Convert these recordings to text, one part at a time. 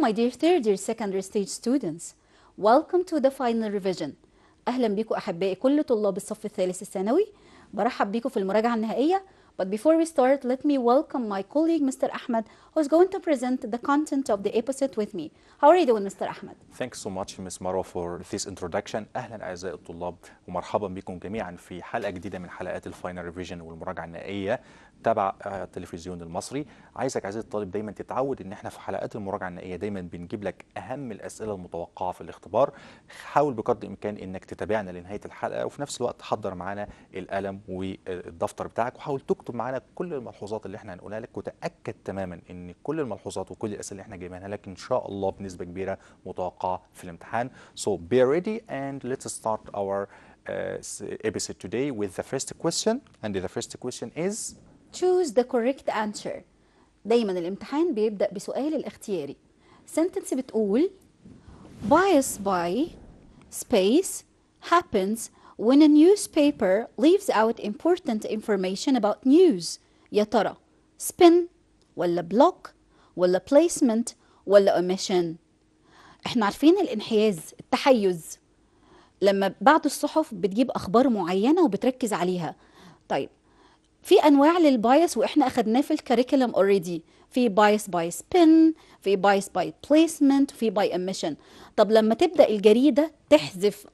my dear third year secondary stage students. Welcome to the final revision. أهلا بكم أحبائي كل طلاب الصف الثالث الثانوي. برحب بكم في المراجعة النهائية. But before we start, let me welcome my colleague Mr. Ahmed, who is going to present the content of the episode with me. How are you doing, Mr. Ahmed? Thanks so much, Ms. Maro, for this introduction. أهلا أعزائي الطلاب ومرحبا بكم جميعا في حلقة جديدة من حلقات الفاينل ريفيجن والمراجعة النهائية تبع التلفزيون المصري. عايزك عزيزي الطالب دايما تتعود ان احنا في حلقات المراجعة النهائية دايما بنجيب لك اهم الأسئلة المتوقعة في الاختبار. حاول بقدر الامكان انك تتابعنا لنهاية الحلقة، وفي نفس الوقت حضر معانا القلم والدفتر بتاعك، وحاول تكتب معانا كل الملحوظات اللي احنا هنقولها لك، وتأكد تماما ان كل الملحوظات وكل الأسئلة اللي احنا جايبينها لك ان شاء الله بنسبة كبيرة متوقعة في الامتحان. So be ready and let's start our episode today with the first question, and the first question is Choose the correct answer. دايما الامتحان بيبدأ بسؤال الاختياري. sentence بتقول bias by space happens when a newspaper leaves out important information about news. يا ترى spin ولا block ولا placement ولا omission؟ احنا عارفين الانحياز، التحيز، لما بعض الصحف بتجيب اخبار معينة وبتركز عليها. طيب في انواع للبايس واحنا اخدناه في الكاريكولم اوريدي، في بايس باي سبين، في بايس باي بليسمنت، في باي اميشن. طب لما تبدا الجريده تحذف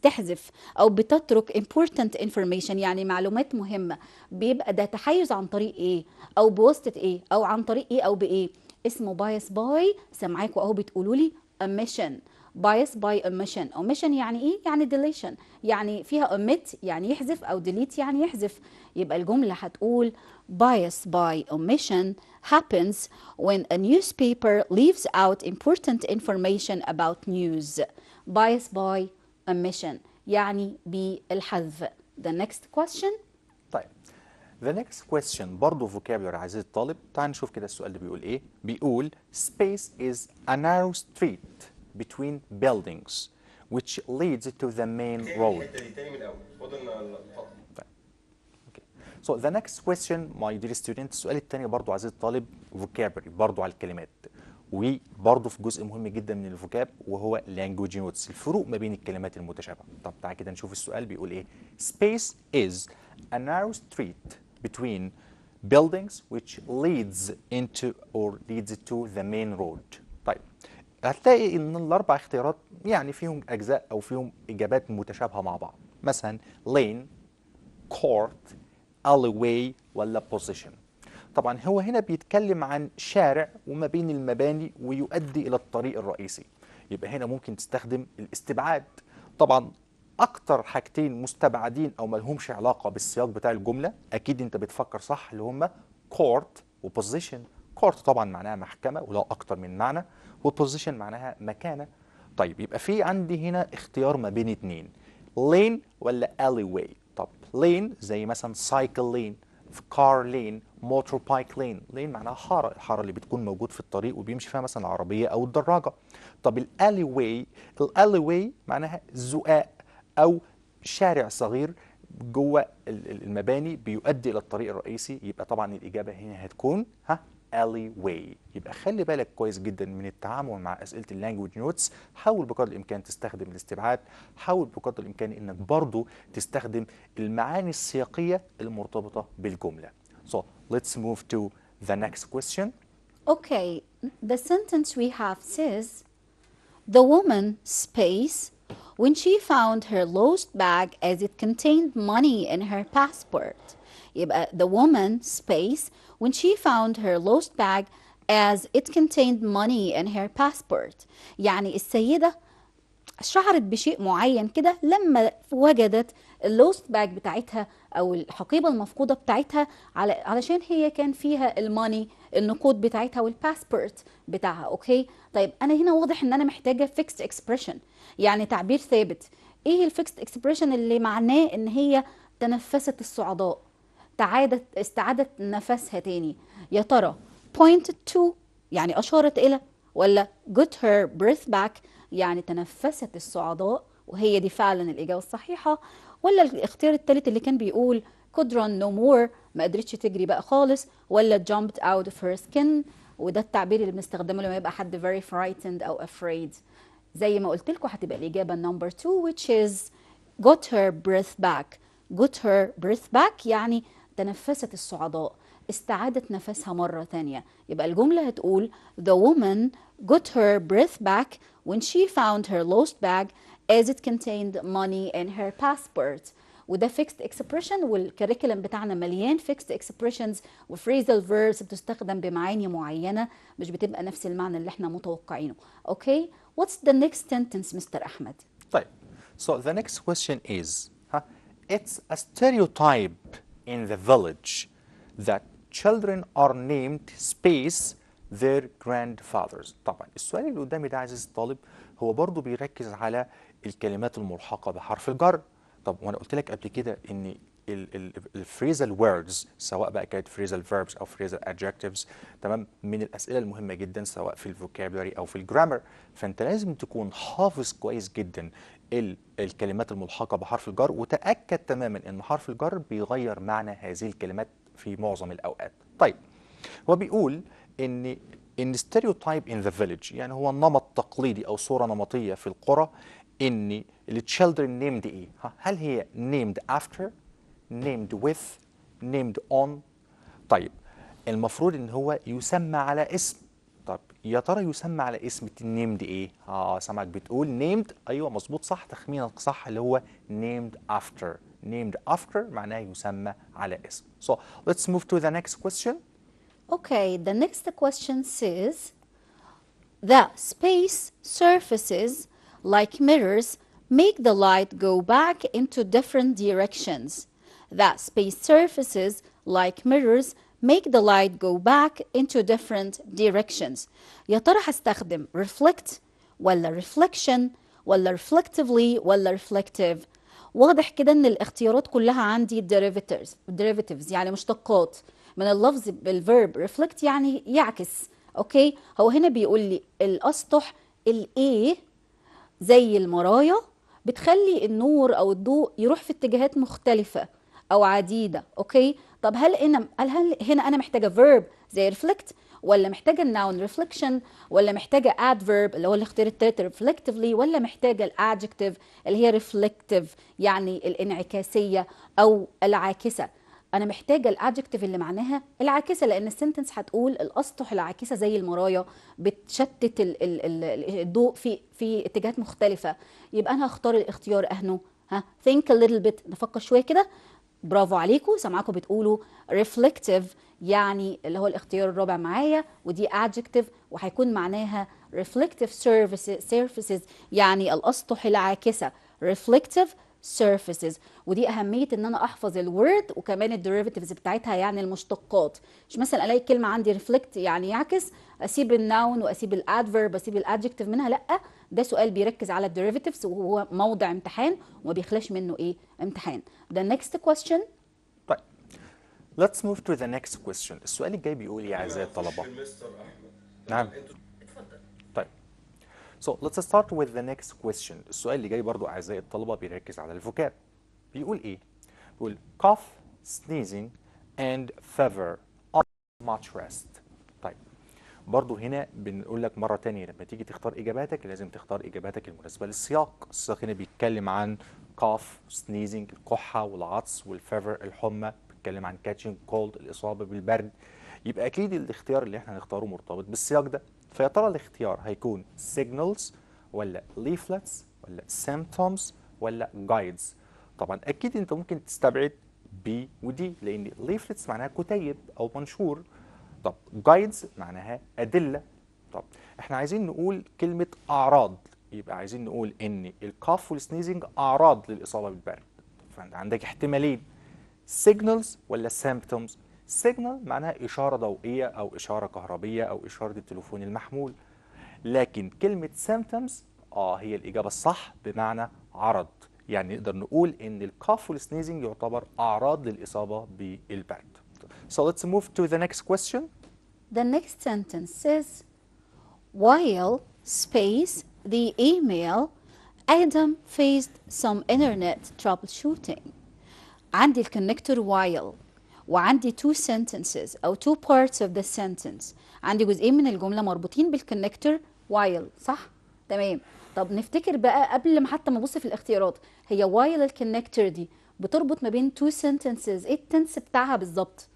تحذف او بتترك important information، يعني معلومات مهمه، بيبقى ده تحيز عن طريق ايه او بواسطه ايه او عن طريق ايه او بايه؟ اسمه بايس باي، سامعاكوا اهو بتقولوا لي omission. bias by omission. omission يعني ايه؟ يعني deletion، يعني فيها omit يعني يحذف او delete يعني يحذف. يبقى الجملة هتقول bias by omission happens when a newspaper leaves out important information about news. bias by omission يعني بالحذف. The next question. طيب the next question برضه vocabulary عزيزي الطالب. تعال نشوف كده السؤال ده بيقول ايه. بيقول space is a narrow street between buildings which leads to the main road. تاني من الاول فضلنا So the next question my dear student، السؤال الثاني برضو عزيزي الطالب vocabulary برضو على الكلمات، وبرضو في جزء مهم جدا من الفوكاب وهو language notes، الفروق ما بين الكلمات المتشابهة. طب تعالى كده نشوف السؤال بيقول ايه. Space is a narrow street between buildings which leads to the main road. طيب هتلاقي ان الاربع اختيارات يعني فيهم اجزاء او فيهم اجابات متشابهة مع بعض، مثلا lane، court، alleyway ولا position. طبعا هو هنا بيتكلم عن شارع وما بين المباني ويؤدي الى الطريق الرئيسي، يبقى هنا ممكن تستخدم الاستبعاد. طبعا اكتر حاجتين مستبعدين او ما لهمش علاقه بالسياق بتاع الجمله اكيد انت بتفكر صح، اللي هم court وبوزيشن. court طبعا معناها محكمه ولا اكتر من معنى، وبوزيشن معناها مكانه. طيب يبقى في عندي هنا اختيار ما بين اتنين، lane ولا alleyway. طب lane زي مثلا cycle lane، car lane، motorbike lane. lane معناها حارة، الحارة اللي بتكون موجود في الطريق وبيمشي فيها مثلا العربية أو الدراجة. طب الاليواي معناها زقاق أو شارع صغير جوه المباني بيؤدي إلى الطريق الرئيسي، يبقى طبعا الإجابة هنا هتكون alleyway. يبقى خلي بالك كويس جدا من التعامل مع اسئله اللانجوج نوتس. حاول بقدر الامكان تستخدم الاستبعاد، حاول بقدر الامكان انك برضو تستخدم المعاني السياقيه المرتبطه بالجمله. So let's move to the next question. Okay, the sentence we have says the woman space when she found her lost bag as it contained money in her passport. يبقى the woman space when she found her lost bag as it contained money in her passport. يعني السيدة شعرت بشيء معين كده لما وجدت اللوست باج بتاعتها او الحقيبه المفقوده بتاعتها، علشان هي كان فيها الماني، النقود بتاعتها والباسبورت بتاعها. اوكي طيب انا هنا واضح ان انا محتاجه فيكست اكسبريشن، يعني تعبير ثابت. ايه الفيكست اكسبريشن اللي معناه ان هي تنفست الصعداء، استعادت نفسها تاني؟ يا ترى pointed to يعني اشارت الى، ولا got her breath back يعني تنفست الصعداء وهي دي فعلا الإجابة الصحيحة، ولا الاختيار الثالث اللي كان بيقول could run no more ما قدرتش تجري بقى خالص، ولا jumped out of her skin وده التعبير اللي بنستخدمه لما يبقى حد very frightened أو afraid. زي ما قلت لكم هتبقى الإجابة number 2 which is got her breath back. got her breath back يعني تنفست الصعداء، استعادت نفسها مرة تانية. يبقى الجملة هتقول the woman got her breath back when she found her lost bag as it contained money in her passport. وده fixed expression والكريكولم بتاعنا مليان fixed expressions وphrasal verbs بتستخدم بمعاني معينة، مش بتبقى نفس المعنى اللي احنا متوقعينه. Okay, what's the next sentence Mr. أحمد؟ طيب so the next question is it's a stereotype in the village that children are named space their grandfathers. طبعا السؤال اللي قدامي ده عزيزي الطالب هو برضو بيركز على الكلمات الملحقة بحرف الجر. طب وانا قلت لك قبل كده ان الفريزال ووردز سواء بقى كانت فريزال فيربس او فريزال ادجكتيفز تمام من الاسئله المهمه جدا سواء في الفوكابولري او في الجرامر، فانت لازم تكون حافظ كويس جدا الكلمات الملحقه بحرف الجر، وتاكد تماما ان حرف الجر بيغير معنى هذه الكلمات في معظم الاوقات. طيب هو بيقول ان stereotype in the village يعني هو نمط تقليدي او صوره نمطيه في القرى ان الchildren named ايه؟ هل هي named after named with named on؟ طيب المفروض ان هو يسمى على اسم. طب يا ترى يسمى على اسم named ايه؟ سامعك بتقول named. ايوه مظبوط صح، تخمينك صح، اللي هو named after. named after معناه يسمى على اسم. So let's move to the next question. Okay, the next question says the space surfaces like mirrors make the light go back into different directions. The space surfaces like mirrors make the light go back into different directions. يا ترى هستخدم reflect ولا reflection ولا reflectively ولا reflective؟ واضح كده ان الاختيارات كلها عندي derivatives يعني مشتقات من اللفظ بالverb reflect يعني يعكس. اوكي، هو هنا بيقول لي الاسطح الايه زي المرايا بتخلي النور او الضوء يروح في اتجاهات مختلفة او عديدة. اوكي، طب هل هنا انا محتاجة verb زي reflect ولا محتاجة الناون reflection ولا محتاجة adverb اللي هو الاختيار التالت reflectively ولا محتاجة الادجكتيف اللي هي reflective يعني الانعكاسية او العاكسة؟ انا محتاجه الادجكتيف اللي معناها العاكسه، لان السنتنس هتقول الاسطح العاكسه زي المرايا بتشتت الضوء في اتجاهات مختلفه. يبقى انا هختار الاختيار اهنو. think a little bit، نفكر شويه كده. برافو عليكم، سامعاكم بتقولوا reflective يعني اللي هو الاختيار الرابع معايا، ودي adjective وهيكون معناها reflective surfaces يعني الاسطح العاكسه reflective surfaces. ودي اهميه ان انا احفظ الورد وكمان الديريفاتيفز بتاعتها يعني المشتقات. مش مثلا الاقي كلمه عندي ريفلكت يعني يعكس اسيب الناون واسيب الادفيرب اسيب الادجكتيف منها، لا، ده سؤال بيركز على الديريفاتيفز وهو موضع امتحان وما بيخلاش منه ايه امتحان. The next question. طيب let's move to the next question. السؤال الجاي بيقول يا اعزائي الطلبه. مستر احمد. نعم. طيب so let's start with the next question. السؤال اللي جاي برضو اعزائي الطلبه بيركز على الفوكاب. بيقول ايه؟ بيقول cough, sneezing and fever are much rest. طيب برضو هنا بنقول لك مرة تانية لما تيجي تختار إجاباتك لازم تختار إجاباتك المناسبة للسياق. السياق هنا بيتكلم عن cough, sneezing الكحة والعطس والفيفر الحمى، بيتكلم عن catching cold الإصابة بالبرد. يبقى أكيد الاختيار اللي احنا هنختاره مرتبط بالسياق ده. فيا ترى الاختيار هيكون signals ولا leaflets ولا symptoms ولا guides؟ طبعا أكيد أنت ممكن تستبعد B ودي، لأن leaflets معناها كتيب أو منشور. طب جايدز معناها أدلة. طب احنا عايزين نقول كلمة أعراض، يبقى عايزين نقول إن الكاف والسنيزنج أعراض للإصابة بالبرد. فأنت عندك احتمالين signals ولا symptoms. signal معناها إشارة ضوئية أو إشارة كهربية أو إشارة التليفون المحمول، لكن كلمة symptoms هي الإجابة الصح بمعنى عرض. يعني نقدر نقول إن الكاف والسنيزنج يعتبر أعراض للإصابة بالبرد. So let's move to the next question. The next sentence says while space the email Adam faced some internet troubleshooting. عندي الكونكتور while وعندي two sentences أو two parts of the sentence، عندي جزئين من الجملة مربوطين بالكونكتور while، صح؟ تمام. طب نفتكر بقى قبل ما حتى ما ابص في الاختيارات، هي while الكونكتور دي بتربط ما بين two sentences، ايه التنس بتاعها بالظبط؟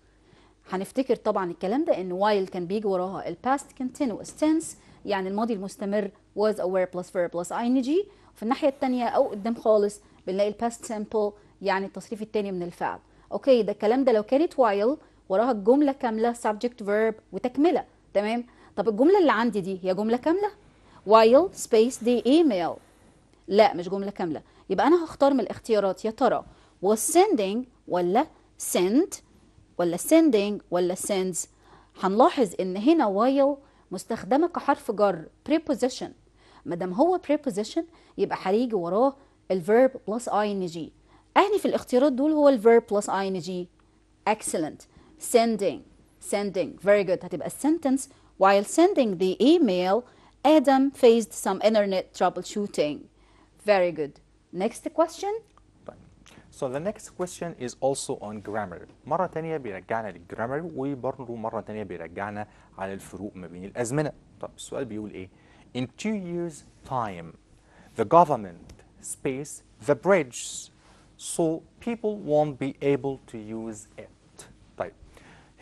هنفتكر طبعا الكلام ده ان while كان بيجي وراها ال past continuous tense، يعني الماضي المستمر was or were plus verb plus ing. في الناحية التانية او قدام خالص بنلاقي ال past simple، يعني التصريف التاني من الفعل. اوكي، ده الكلام ده لو كانت while وراها الجملة كاملة subject verb وتكملة. تمام. طب الجملة اللي عندي دي هي جملة كاملة؟ while space the email، لا مش جملة كاملة. يبقى أنا هختار من الاختيارات يا ترى was sending ولا send ولا sending ولا sends. هنلاحظ إن هنا while مستخدمة كحرف جر preposition. مادام هو preposition يبقى هيجي وراه الverb plus ing. أهني في الاختيارات دول هو الverb plus ing. excellent. sending very good. هتبقى sentence while sending the email Adam faced some internet troubleshooting. Very good. Next question. طيب. So the next question is also on grammar. مرة تانية بيرجعنا للجرامر، وبرضه مرة تانية بيرجعنا على الفروق ما بين الأزمنة. طب السؤال بيقول إيه؟ In 2 years time the government space the bridge so people won't be able to use it. طيب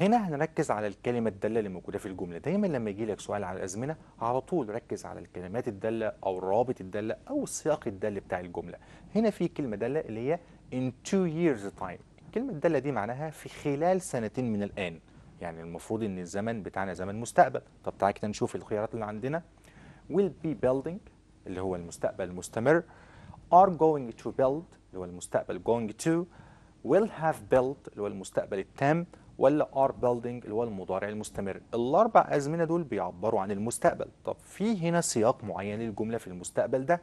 هنا هنركز على الكلمة الدالة اللي موجودة في الجملة. دايما لما يجي لك سؤال على الأزمنة على طول ركز على الكلمات الدالة أو الروابط الدالة أو السياق الدالي بتاع الجملة. هنا في كلمة دالة اللي هي in 2 years time. الكلمة الدالة دي معناها في خلال سنتين من الآن، يعني المفروض إن الزمن بتاعنا زمن مستقبل. طب تعالى كده نشوف الخيارات اللي عندنا. will be building اللي هو المستقبل المستمر، are going to build اللي هو المستقبل going to، will have built اللي هو المستقبل التام، ولا are building اللي هو المضارع المستمر. الاربع ازمنه دول بيعبروا عن المستقبل. طب في هنا سياق معين للجمله في المستقبل ده،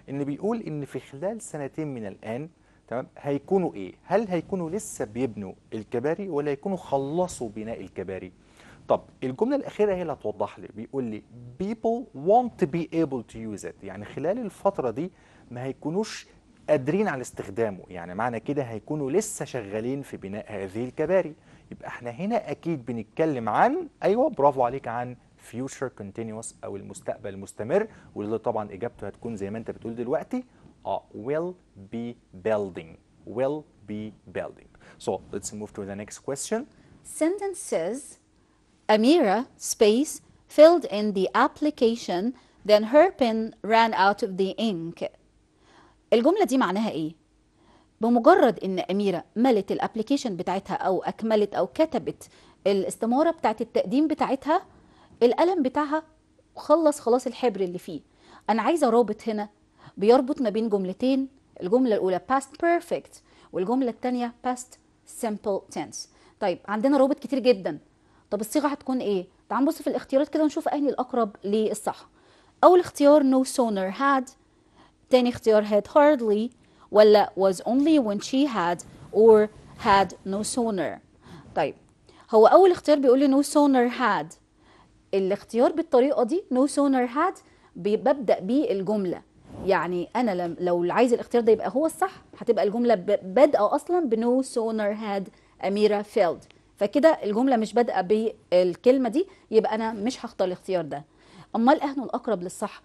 ان بيقول ان في خلال سنتين من الان، تمام، هيكونوا ايه؟ هل هيكونوا لسه بيبنوا الكباري ولا هيكونوا خلصوا بناء الكباري؟ طب الجمله الاخيره هي اللي هتوضح لي. بيقول لي people want to be able to use it، يعني خلال الفتره دي ما هيكونوش قادرين على استخدامه، يعني معنى كده هيكونوا لسه شغالين في بناء هذه الكباري. يبقى احنا هنا اكيد بنتكلم عن، ايوه برافو عليك، عن future continuous او المستقبل المستمر، واللي طبعا اجابته هتكون زي ما انت بتقول دلوقتي will be building. will be building. So let's move to the next question. Sentence says Amira space filled in the application then her pen ran out of the ink. الجملة دي معناها ايه؟ بمجرد ان اميرة ملت الابليكيشن بتاعتها او اكملت او كتبت الاستمارة بتاعت التقديم بتاعتها، القلم بتاعها خلاص الحبر اللي فيه. انا عايزة رابط هنا بيربط ما بين جملتين، الجملة الاولى past perfect والجملة التانية past simple tense. طيب عندنا رابط كتير جدا. طب الصيغة هتكون ايه؟ تعال نبص في الاختيارات كده ونشوف انهي الاقرب للصح. اول اختيار no sooner had، تاني اختيار had hardly، ولا was only when she had or had no sooner. طيب هو أول اختيار بيقول لي no sooner had. الاختيار بالطريقة دي no sooner had ببدأ بيه الجملة، يعني أنا لو عايز الاختيار ده يبقى هو الصح هتبقى الجملة بادئة أصلا ب no sooner had أميرة filled، فكده الجملة مش بادئة بالكلمة دي، يبقى أنا مش هختار الاختيار ده. أمال أهنه الأقرب للصح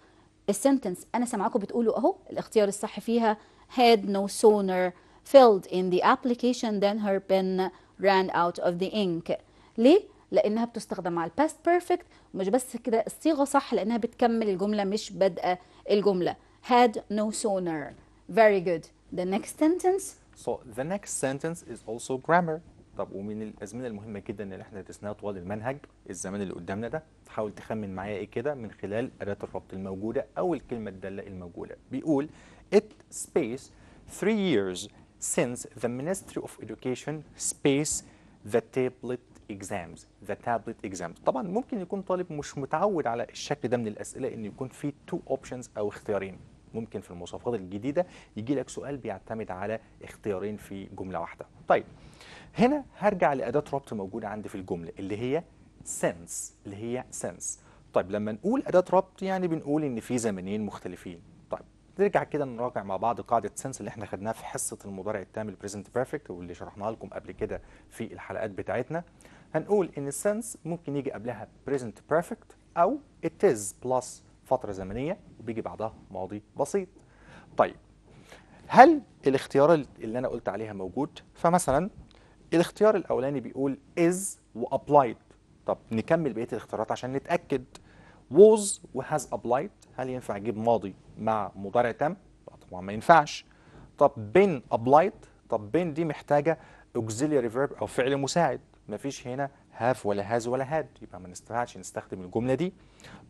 السنتنس أنا سامعاكم بتقولوا أهو الاختيار الصح فيها had no sooner filled in the application than her pen ran out of the ink. ليه؟ لأنها بتستخدم مع الباست بيرفكت، ومش بس كده الصيغة صح لأنها بتكمل الجملة مش بادئة الجملة. had no sooner. Very good. The next sentence. So the next sentence is also grammar. طب ومن الازمنه المهمه جدا اللي احنا درسناها طوال المنهج الزمان اللي قدامنا ده، حاول تخمن معايا ايه كده من خلال اداه الربط الموجوده او الكلمه الداله الموجوده. بيقول it space 3 years since the Ministry of Education space the tablet exams. طبعا ممكن يكون طالب مش متعود على الشكل ده من الاسئله ان يكون في 2 options او اختيارين. ممكن في المواصفات الجديده يجي لك سؤال بيعتمد على اختيارين في جمله واحده. طيب هنا هرجع لأداة ربط موجودة عندي في الجملة اللي هي since. طيب لما نقول أداة ربط يعني بنقول إن في زمنين مختلفين. طيب نرجع كده نراجع مع بعض قاعده سنس اللي احنا خدناها في حصه المضارع التام البريزنت بيرفكت واللي شرحناها لكم قبل كده في الحلقات بتاعتنا. هنقول ان السنس ممكن يجي قبلها بريزنت بيرفكت او it is بلس فتره زمنيه وبيجي بعدها ماضي بسيط. طيب هل الاختيار اللي انا قلت عليها موجود؟ فمثلا الاختيار الاولاني بيقول is وapplied. طب نكمل بقيه الاختيارات عشان نتاكد. was وhas applied، هل ينفع اجيب ماضي مع مضارع تام؟ لا طبعا ما ينفعش. طب been applied، طب been دي محتاجه auxiliary verb او فعل مساعد، مفيش هنا have ولا has ولا had، يبقى ما ينفعش نستخدم الجمله دي.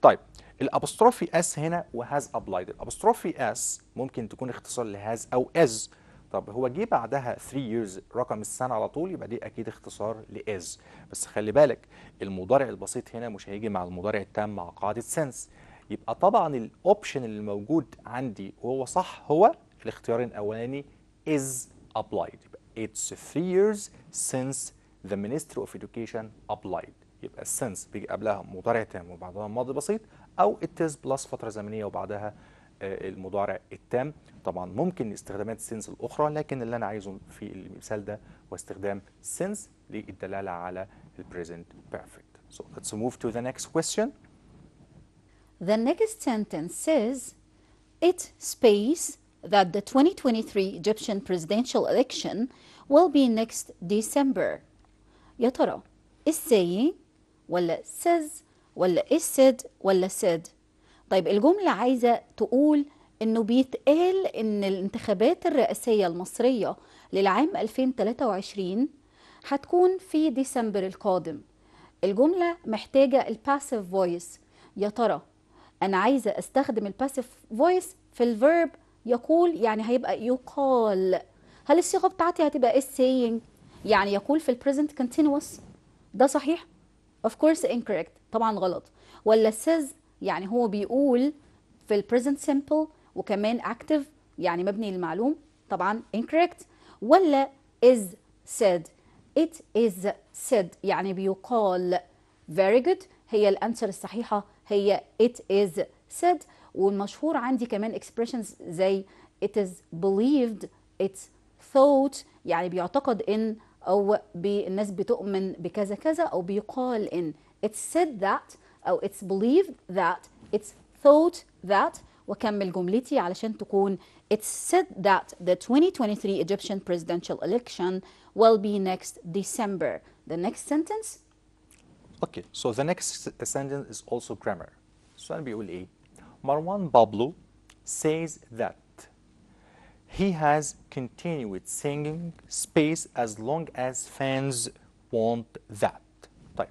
طيب الابوستروفي اس هنا وهاز ابلايد. الابوستروفي اس ممكن تكون اختصار لهاز او از. طب هو جه بعدها 3 years رقم السنه على طول، يبقى دي اكيد اختصار لاز. بس خلي بالك المضارع البسيط هنا مش هيجي مع المضارع التام مع قاعده سنس. يبقى طبعا الاوبشن اللي موجود عندي وهو صح هو الاختيار الاولاني is applied. يبقى it's 3 years since the Ministry of Education applied. يبقى السنس بيجي قبلها مضارع تام وبعدها ماضي بسيط، او it is بلس فتره زمنيه وبعدها المضارع التام. طبعا ممكن استخدامات السنس الاخرى، لكن اللي انا عايزه في المثال ده هو استخدام سنس للدلاله على البريزنت بيرفكت. So let's move to the next question. The next sentence says, it space that the 2023 Egyptian presidential election will be next December. يا ترى is saying ولا says ولا is said ولا said؟ طيب الجملة عايزة تقول انه بيتقال ان الانتخابات الرئاسية المصرية للعام 2023 هتكون في ديسمبر القادم. الجملة محتاجة الباسيف فويس. يا ترى انا عايزة استخدم الباسيف فويس في الفيرب يقول، يعني هيبقى يقال. هل الصيغة بتاعتي هتبقى is saying يعني يقول في البريزنت continuous؟ ده صحيح؟ of course incorrect، طبعا غلط. ولا says يعني هو بيقول في البريزنت simple وكمان active يعني مبني للمعلوم؟ طبعا incorrect. ولا is said it is said يعني بيقال؟ very good، هي الانسر الصحيحة هي it is said. والمشهور عندي كمان expressions زي it is believed it's thought يعني بيعتقد ان او الناس بتؤمن بكذا كذا، او بيقال ان it's said that او it's believed that it's thought that. وكمل جملتي علشان تكون it's said that the 2023 Egyptian presidential election will be next December. The next sentence. Okay, so the next sentence is also grammar. السؤال بيقول ايه؟ Marwan Bablu says that he has continued singing space as long as fans want that. طيب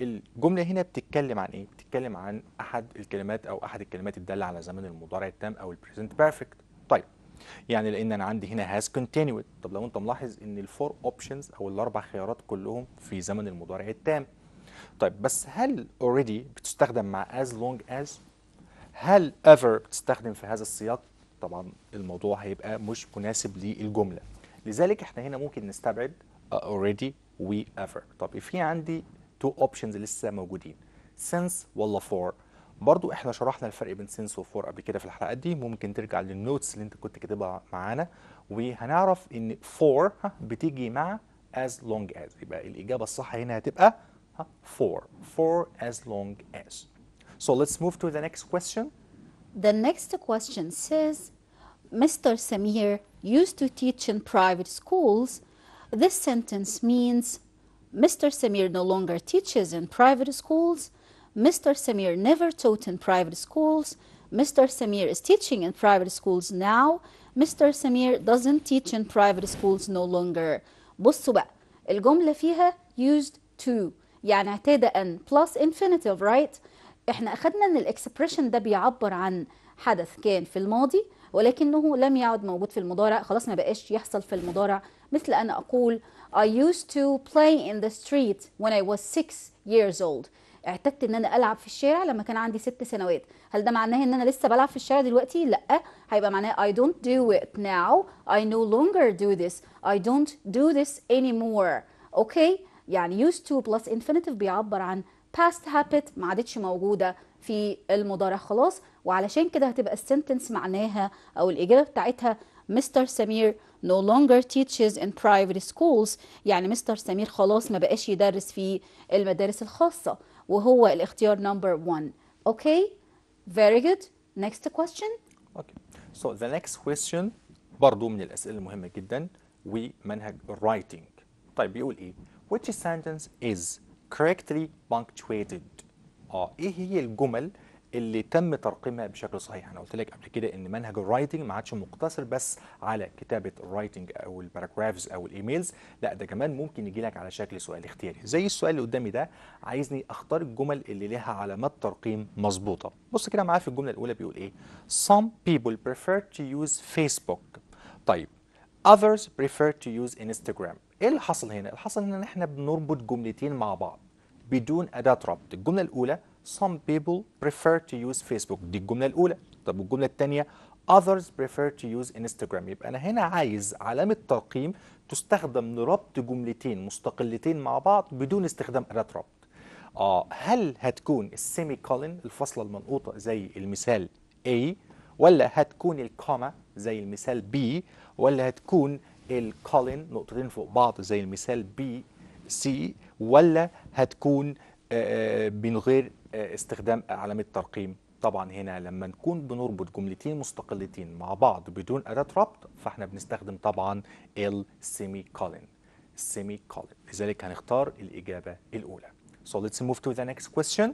الجملة هنا بتتكلم عن ايه؟ بتتكلم عن احد الكلمات الدالة على زمن المضارع التام او البريزنت بيرفكت. طيب يعني لان انا عندي هنا has continued. طب لو انت ملاحظ ان الفور اوبشنز او الاربع خيارات كلهم في زمن المضارع التام. طيب بس هل already بتستخدم مع as long as؟ هل ever بتستخدم في هذا السياق؟ طبعا الموضوع هيبقى مش مناسب للجملة، لذلك احنا هنا ممكن نستبعد already و ever. طب في عندي two options لسه موجودين since ولا for. برضو احنا شرحنا الفرق بين since و for قبل كده في الحلقات دي، ممكن ترجع للنوتس اللي انت كنت كاتبها معانا وهنعرف ان for بتيجي مع as long as. يبقى الإجابة الصح هنا هتبقى for as long as. So let's move to the next question. The next question says, Mr. Samir used to teach in private schools. This sentence means Mr. Samir no longer teaches in private schools. Mr. Samir never taught in private schools. Mr. Samir is teaching in private schools now. Mr. Samir doesn't teach in private schools no longer. بصوا بقى الجملة فيها used to يعني اعتاد أن plus infinitive, right؟ احنا أخدنا أن الإكسبريشن ده بيعبر عن حدث كان في الماضي ولكنه لم يعد موجود في المضارع، خلاص ما بقاش يحصل في المضارع. مثل أنا أقول I used to play in the street when I was 6 years old. اعتدت ان انا العب في الشارع لما كان عندي 6 سنوات. هل ده معناه ان انا لسه بلعب في الشارع دلوقتي؟ لا، هيبقى معناه I don't do it now. I no longer do this. I don't do this anymore. اوكي، يعني used to plus infinitive بيعبر عن past habit ما عادتش موجودة في المضارع خلاص، وعلشان كده هتبقى السنتنس معناها أو الإجابة بتاعتها مستر سمير no longer teaches in private schools. يعني مستر سمير خلاص ما بقاش يدرس في المدارس الخاصة، وهو الاختيار number 1. Okay, very good. Next question. Okay. So the next question برضو من الأسئلة المهمة جدا ومنهج writing. طيب بيقول إيه؟ Which sentence is correctly punctuated؟ إيه هي الجمل اللي تم ترقيمها بشكل صحيح؟ أنا قلت لك قبل كده إن منهج الرايتنج ما عادش مقتصر بس على كتابة الرايتنج أو الباراجرافز أو الإيميلز، لا ده كمان ممكن يجي لك على شكل سؤال اختياري. زي السؤال اللي قدامي ده عايزني أختار الجمل اللي لها علامات ترقيم مظبوطة. بص كده معايا في الجملة الأولى بيقول إيه؟ Some people prefer to use Facebook. طيب others prefer to use Instagram. ايه اللي حصل هنا؟ اللي حصل هنا ان احنا بنربط جملتين مع بعض بدون أداة ربط. الجملة الأولى some people prefer to use Facebook، دي الجملة الأولى. طب والجملة الثانية others prefer to use Instagram. يبقى أنا هنا عايز علامة ترقيم تستخدم لربط جملتين مستقلتين مع بعض بدون استخدام أداة ربط. هل هتكون السيمي كولن الفاصلة المنقوطة زي المثال A، ولا هتكون الكوما زي المثال B، ولا هتكون الكولن نقطتين فوق بعض زي المثال B C، ولا هتكون من غير استخدام علامة ترقيم؟ طبعا هنا لما نكون بنربط جملتين مستقلتين مع بعض بدون أداة ربط فاحنا بنستخدم طبعا السيمي كولن. السيمي كولن، لذلك هنختار الإجابة الأولى. So let's move to the next question.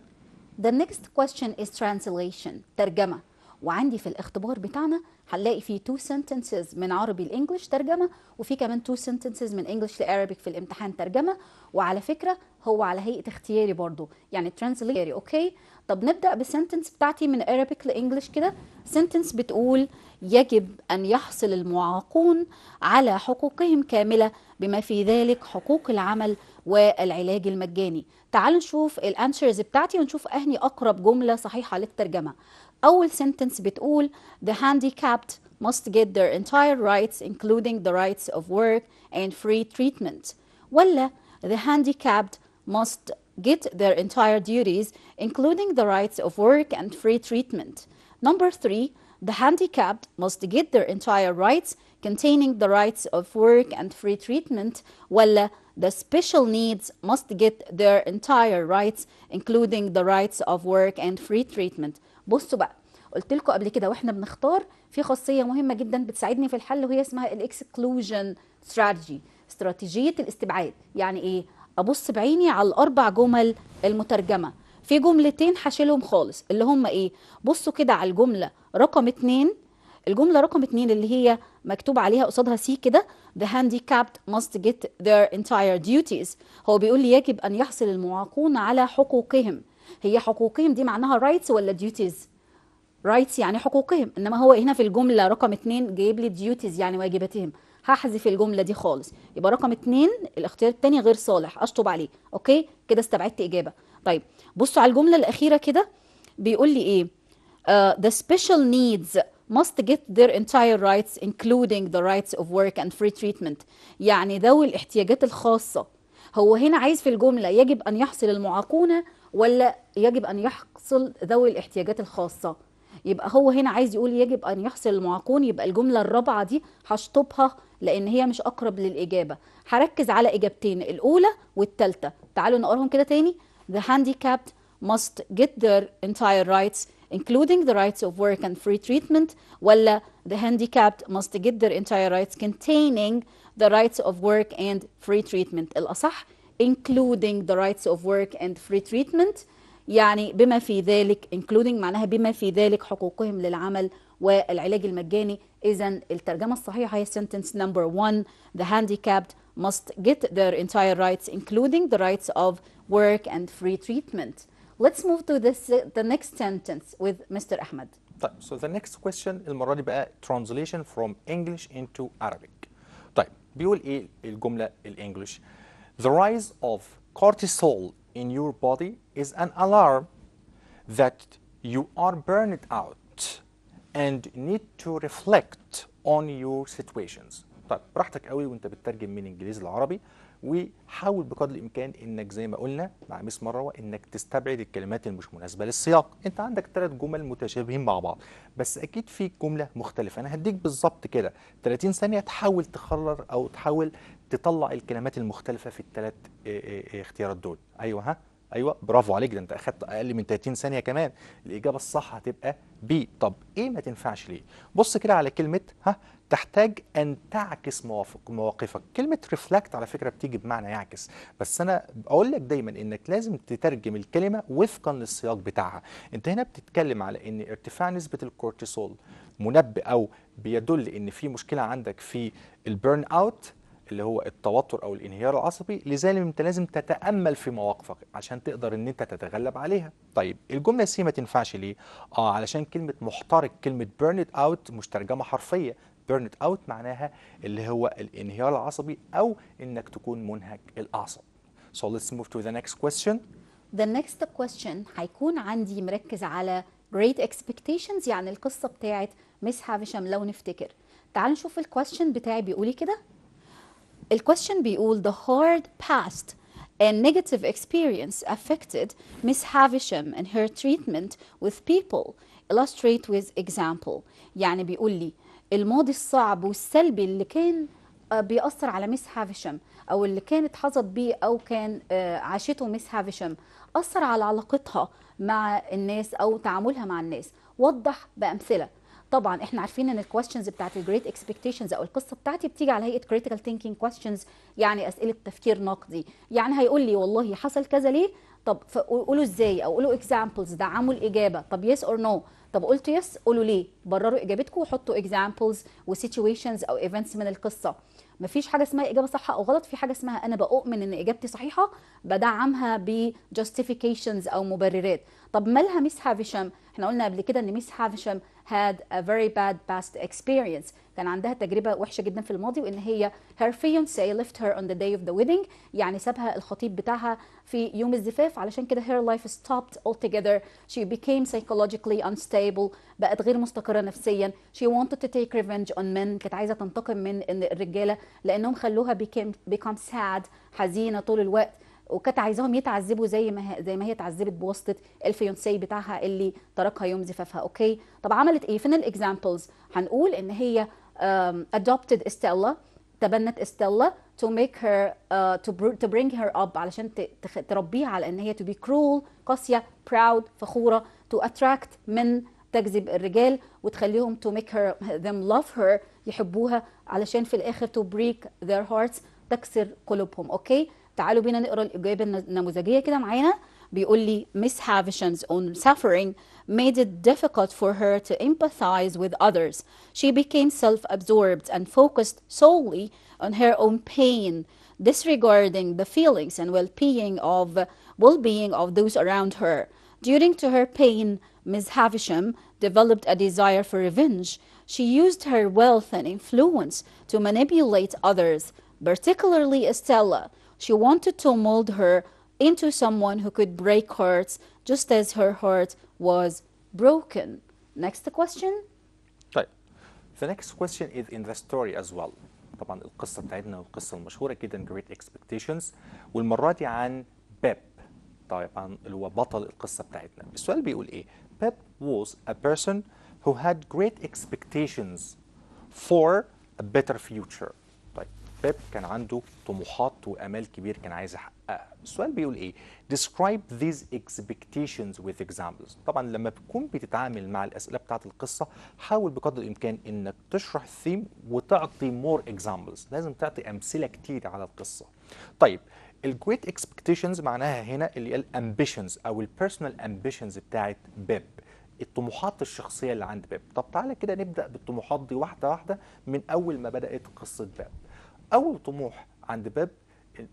The next question is translation، ترجمة. وعندي في الاختبار بتاعنا هنلاقي فيه 2 sentences من عربي لإنجليش ترجمة، وفي كمان 2 sentences من إنجليش لأرابيك في الامتحان ترجمة. وعلى فكرة هو على هيئة اختياري برضو، يعني translation. اوكي، طب نبدأ بالسنتنس بتاعتي من أرابيك لإنجليش كده. سنتنس بتقول يجب أن يحصل المعاقون على حقوقهم كاملة بما في ذلك حقوق العمل والعلاج المجاني. تعالوا نشوف الانسرز بتاعتي ونشوف أهني أقرب جملة صحيحة للترجمة. أول sentence بتقول the handicapped must get their entire rights including the rights of work and free treatment. ولا the handicapped must get their entire duties including the rights of work and free treatment. Number 3, the handicapped must get their entire rights containing the rights of work and free treatment. ولا the special needs must get their entire rights including the rights of work and free treatment. بصوا بقى، قلت لكم قبل كده واحنا بنختار في خاصيه مهمه جدا بتساعدني في الحل، وهي اسمها الاكسكلوجن استراتيجي، استراتيجيه الاستبعاد. يعني ايه؟ ابص بعيني على الاربع جمل المترجمه، في جملتين هشيلهم خالص اللي هم ايه؟ بصوا كده على الجمله رقم 2. الجمله رقم 2 اللي هي مكتوب عليها قصادها سي كده the handicapped must get their entire duties. هو بيقول لي يجب ان يحصل المعاقون على حقوقهم. هي حقوقهم دي معناها rights ولا duties؟ rights يعني حقوقهم، انما هو هنا في الجمله رقم 2 جايب لي duties يعني واجباتهم. هحذف الجمله دي خالص، يبقى رقم 2 الاختيار الثاني غير صالح، اشطب عليه. اوكي كده استبعدت اجابه. طيب بصوا على الجمله الاخيره كده، بيقول لي ايه؟ the special needs must get their entire rights including the rights of work and free treatment. يعني ذوي الاحتياجات الخاصه. هو هنا عايز في الجمله يجب ان يحصل المعاقون ولا يجب ان يحصل ذوي الاحتياجات الخاصه؟ يبقى هو هنا عايز يقول يجب ان يحصل المعاقون، يبقى الجمله الرابعه دي هشطبها لان هي مش اقرب للاجابه. هركز على اجابتين الاولى والثالثه. تعالوا نقراهم كده تاني. the handicapped must get their entire rights including the rights of work and free treatment. ولا the handicapped must get their entire rights containing the rights of work and free treatment. الأصح including the rights of work and free treatment، يعني بما في ذلك. including معناها بما في ذلك حقوقهم للعمل والعلاج المجاني. إذا الترجمة الصحيحة هي sentence number 1 the handicapped must get their entire rights including the rights of work and free treatment. Let's move to the next sentence with Mr. Ahmed. طيب so the next question المرة دي بقى translation from English into Arabic. طيب بيقول ايه الجملة الانجليش؟ The rise of cortisol in your body is an alarm that you are burned out and need to reflect on your situations. طيب براحتك قوي وانت بتترجم من انجليزي لعربي، وحاول بقدر الامكان انك زي ما قلنا مع مس مروه انك تستبعد الكلمات اللي مش مناسبه للسياق. انت عندك 3 جمل متشابهين مع بعض، بس اكيد في جمله مختلفه. انا هديك بالظبط كده 30 ثانيه تحاول تخرر او تحاول تطلع الكلمات المختلفه في الثلاث اختيارات دول. ايوه ها، ايوه برافو عليك، ده انت اخدت اقل من 30 ثانيه كمان. الاجابه الصح هتبقى بي. طب ايه ما تنفعش ليه؟ بص كده على كلمه ها، تحتاج ان تعكس مواقفك. كلمه ريفلكت على فكره بتيجي بمعنى يعكس، بس انا بقول لك دايما انك لازم تترجم الكلمه وفقا للسياق بتاعها. انت هنا بتتكلم على ان ارتفاع نسبه الكورتيسول منبه او بيدل ان في مشكله عندك في البيرن اوت اللي هو التوتر او الانهيار العصبي، لذلك انت لازم تتامل في مواقفك عشان تقدر ان انت تتغلب عليها. طيب الجمله سي ما تنفعش ليه؟ علشان كلمه محترق، كلمه بيرن اوت مش ترجمه حرفيه. بيرن اوت معناها اللي هو الانهيار العصبي او انك تكون منهك الاعصاب. So let's move to the next question. The next question هيكون عندي مركز على Great Expectations، يعني القصة بتاعت مس هافشام. لو نفتكر، تعالوا نشوف الكويستشن بتاعي بيقول ايه كده. الكويستشن بيقول the hard past and negative experience affected Miss Havisham and her treatment with people. Illustrate with example. يعني بيقول لي الماضي الصعب والسلبي اللي كان بيأثر على مس هافشام، او اللي كانت حظت بيه او كان عاشته مس هافشام، أثر على علاقتها مع الناس او تعاملها مع الناس. وضح بأمثلة. طبعا احنا عارفين ان الكويستشنز بتاعت الجريت اكسبكتيشنز او القصه بتاعتي بتيجي على هيئه كريتيكال ثينكينج كويستشنز، يعني اسئله تفكير نقدي. يعني هيقول لي والله حصل كذا ليه، طب قولوا ازاي، او قولوا اكزامبلز دعموا الاجابه. طب يس اور نو، طب قلت يس قولوا ليه، برروا اجابتكم وحطوا اكزامبلز وسيتويشنز او ايفنتس من القصه. مفيش حاجه اسمها اجابه صح او غلط، في حاجه اسمها انا بؤمن ان اجابتي صحيحه، بدعمها بجاستيفيكيشنز او مبررات. طب مالها ميس هافشام؟ احنا قلنا قبل كده ان ميس هافشام had a very bad past experience، كان عندها تجربة وحشة جدا في الماضي، وان هي her fiancé left her on the day of the wedding، يعني سابها الخطيب بتاعها في يوم الزفاف، علشان كده her life stopped altogether. She became psychologically unstable، بقت غير مستقرة نفسيا. She wanted to take revenge on men، كانت عايزة تنتقم من الرجالة لانهم خلوها become sad، حزينة طول الوقت، وكانت عايزاهم يتعذبوا زي ما هي اتعذبت بواسطه الفيونسي بتاعها اللي تركها يوم زفافها. اوكي، طب عملت ايه؟ فين الاكزامبلز؟ هنقول ان هي adopted Estella، تبنت استيلا to make her to bring her up، علشان تربيها على ان هي to be cruel، قاسيه، proud، فخوره، to attract من، تجذب الرجال وتخليهم to make them love her، يحبوها، علشان في الاخر to break their hearts، تكسر قلوبهم. اوكي، تعالوا بينا نقرا الاجابه النموذجيه كده معانا. بيقول لي Miss Havisham's own suffering made it difficult for her to empathize with others. She became self-absorbed and focused solely on her own pain, disregarding the feelings and well-being of those around her. During to her pain, Ms. Havisham developed a desire for revenge. She used her wealth and influence to manipulate others, particularly Estella. She wanted to mold her into someone who could break hearts just as her heart was broken. Next question. طيب the next question is in the story as well. طبعا القصة بتاعتنا والقصة المشهورة جدا Great Expectations، والمرة دي عن بيب، طبعا اللي هو بطل القصة بتاعتنا. السؤال بيقول ايه؟ Pep was a person who had great expectations for a better future. طيب بيب كان عنده طموحات وامال كبير كان عايز يحققها. السؤال بيقول ايه؟ describe these expectations with examples. طبعا لما بتكون بتتعامل مع الاسئله بتاعت القصه، حاول بقدر الامكان انك تشرح الثيم وتعطي more examples، لازم تعطي امثله كتير على القصه. طيب الجريت اكسبكتيشنز معناها هنا اللي هي الامبيشنز او البيرسونال امبيشنز بتاعت بيب، الطموحات الشخصيه اللي عند بيب. طب تعالى كده نبدا بالطموحات دي واحده واحده من اول ما بدات قصه بيب. اول طموح عند بيب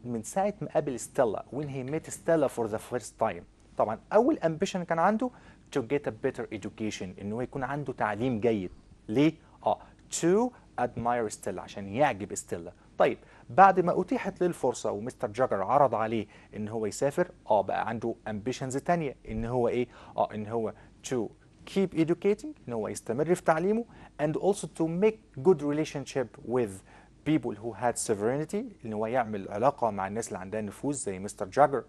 من ساعه ما قابل ستيلا when he met Stella for the first time. طبعا اول امبيشن كان عنده to get a better education، ان هو يكون عنده تعليم جيد. ليه؟ to admire Stella، عشان يعجب ستيلا. طيب بعد ما اتيحت له الفرصه ومستر جاجر عرض عليه ان هو يسافر، بقى عنده امبيشنز تانية، ان هو ايه؟ ان هو to keep educating ان هو يستمر في تعليمه and also to make good relationship with people who had sovereignty ان هو يعمل علاقة مع الناس اللي عندها نفوذ زي مستر جاجر.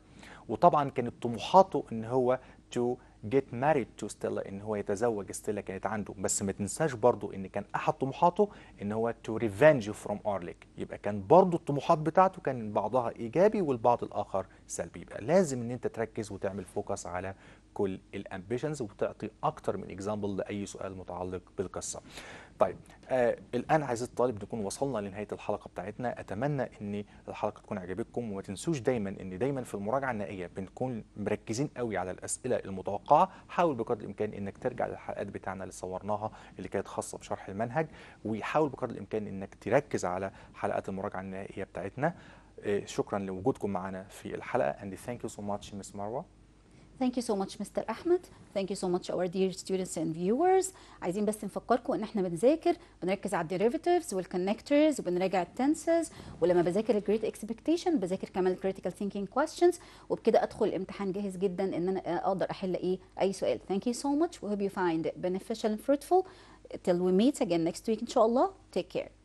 وطبعا كانت طموحاته ان هو to get married to Stella ان هو يتزوج ستيلا كانت عنده. بس ما تنساش برضو ان كان احد طموحاته ان هو to revenge from Orlik. يبقى كان برضو الطموحات بتاعته كان بعضها ايجابي والبعض الاخر سلبي. يبقى لازم ان انت تركز وتعمل فوكس على كل الامبيشنز وتعطي اكتر من اكزامبل لاي سؤال متعلق بالقصه. طيب الان عايز الطالب نكون وصلنا لنهايه الحلقه بتاعتنا. اتمنى ان الحلقه تكون عجبتكم وما تنسوش دايما ان دايما في المراجعه النهائيه بنكون مركزين قوي على الاسئله المتوقعه. حاول بقدر الامكان انك ترجع للحلقات بتاعنا اللي صورناها اللي كانت خاصه بشرح المنهج، وحاول بقدر الامكان انك تركز على حلقات المراجعه النهائيه بتاعتنا. شكرا لوجودكم معنا في الحلقه and thank you so much Miss Marwa. Thank you so much Mr. أحمد. Thank you so much our dear students and viewers. عايزين بس نفكركم ان احنا بنركز على الديريفاتيفز والكونكتورز وبنراجع التنسز، ولما بذاكر الجريت اكسبكتيشن بذاكر كمان الكريتيكال ثينكينج كويستشنز، وبكده ادخل الامتحان جاهز جدا ان انا اقدر احل اي سؤال. Thank you so much. We hope you find it beneficial and fruitful. Till we meet again next week ان شاء الله. Take care.